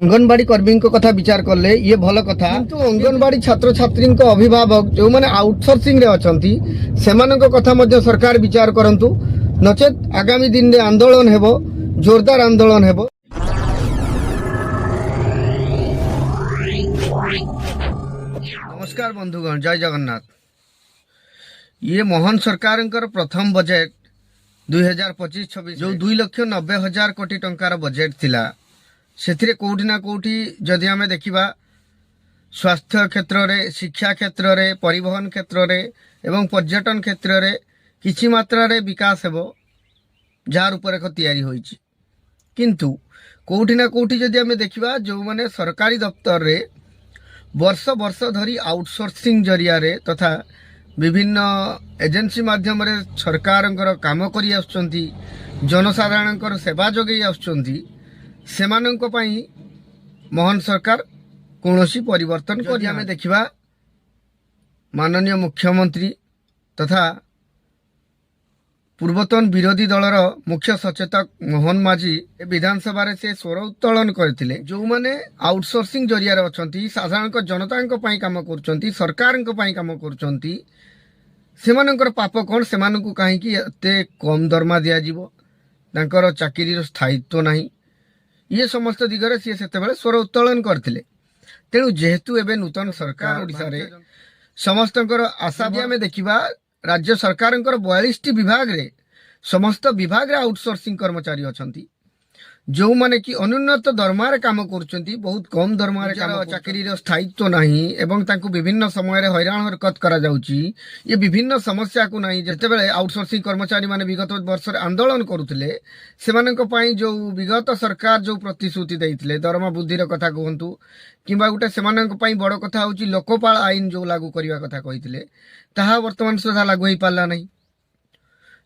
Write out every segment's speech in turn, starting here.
अंगनवाड़ी कर्मी कथा विचार कले ये भल कथा किंतु अंगनवाड़ी छात्र छात्री अभिभावक जो मैंने आउटसोर्सिंग रे अछंती सेमानक कथा मध्य सरकार विचार करंतु नचेत आगामी दिन रे आंदोलन हेबो जोरदार आंदोलन हेबो। नमस्कार बंधुगण, जय जगन्नाथ। ये मोहन सरकार प्रथम बजेट 2025-26 जो 2,90,000 कोटी टंकार बजेट थिला से कौटी ना कौटी जदि आम देखा स्वास्थ्य क्षेत्र में, शिक्षा क्षेत्र में, परिवहन क्षेत्र में एवं पर्यटन क्षेत्र में किछि मात्रा रे विकास हेबो जार रूपरेख तैयारी होइछि। किंतु कौटी ना कौटी जदि आम देखा जो माने सरकारी दफ्तर रे वर्ष वर्ष धरी आउटसोर्सिंग जरिया रे तथा विभिन्न एजेंसी माध्यम रे सरकार काम करी आसुचंती, जनसाधारण सेवा जोगई आसुचंती, सेमानंक पई मोहन सरकार कौनसी परिवर्तन कर आम देखा माननीय मुख्यमंत्री तथा पूर्वतन विरोधी दलर मुख्य सचेतक मोहन माझी विधानसभा रे से स्वर उत्तोलन करथिले। जो माने आउटसोर्सिंग जरिया रे अछंती, साधारण जनता पई काम करूचंती, सरकार पई काम करूचंती, सेमानंकर पाप कोन, सेमानंकु काहे कि एते कम दरमा दिया जीवो, तांकर चाकरीर स्थायित्व नाही, ये समस्त दिगरे सी सेतेबेले स्वर उत्तोलन करथिले। तेणु जेहेतु एबे नूतन सरकार ओडिसा रे समस्तंकर आशा भी आमे देखिबा राज्य सरकारंकर 42टी विभाग रे समस्त विभाग रे आउटसोर्सिंग कर्मचारी अछंती, जो माने कि अनुन्नत दरमा रे काम करूचंती, बहुत कम दरमा रे काम, चाकरी रे स्थायित्व नाही एवं तांकु विभिन्न समय रे हैरान हरकत करा जाउची। ये विभिन्न समस्या को नाही जेतेबेले आउटसोर्सिंग कर्मचारी माने विगत वर्ष रे आंदोलन करूथिले, सेमानक पई जो विगत सरकार जो प्रतिश्रुति दैथिले दरमा बुद्धि रे कथा कहंतु किंबा गुटे सेमानक पई बड़ कथा होची लोकपाल आईन जो लागू करिवा कथा कहिथिले, ताहा वर्तमान सुधा लागू होई पाला नाही,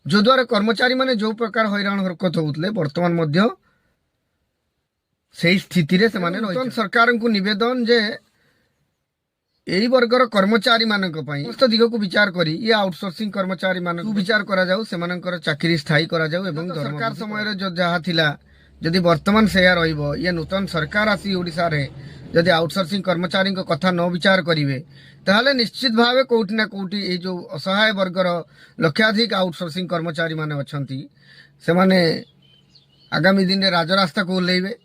जो द्वारा कर्मचारी माने जो प्रकार हैरान हरकत होउतले वर्तमान मध्य से स्थिति रे सेमाने नूतन सरकार को निवेदन जे एई वर्गर कर्मचारी मानक पई समस्त दिग को विचार करी ये आउटसोर्सिंग कर्मचारी मानक विचार करा जाऊ, सेमानकर चाकरी स्थायी करा जाऊ एवं सरकार समय रे जो जहा थिला जदि वर्तमान सेया रहिबो, ये नूतन सरकार आसी ओडिसा रे जदि आउटसोर्सिंग कर्मचारी को कथा न विचार करिवे ताहले निश्चित भावे कोठी ना कोठी ए जो असहाय वर्गर लक्षाधिक आउटसोर्सिंग कर्मचारी माने अछंती से माने आगामी दिन रे राजरास्ता को ओल्लेइबे,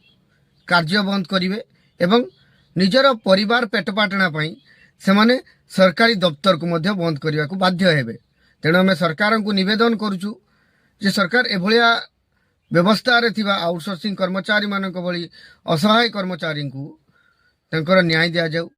कार्य बंद करिवे एवं निजर परिवार पेट पाटना पई से माने सरकारी दफ्तर को मध्य बंद करने को बाध्य हेबे। तेणु आम सरकार को निवेदन करूचु जे सरकार एभलिया व्यवस्था रे थिबा आउटसोर्सिंग कर्मचारी मानक भली असहाय कर्मचारी को तांकर न्याय दिया जाऊ।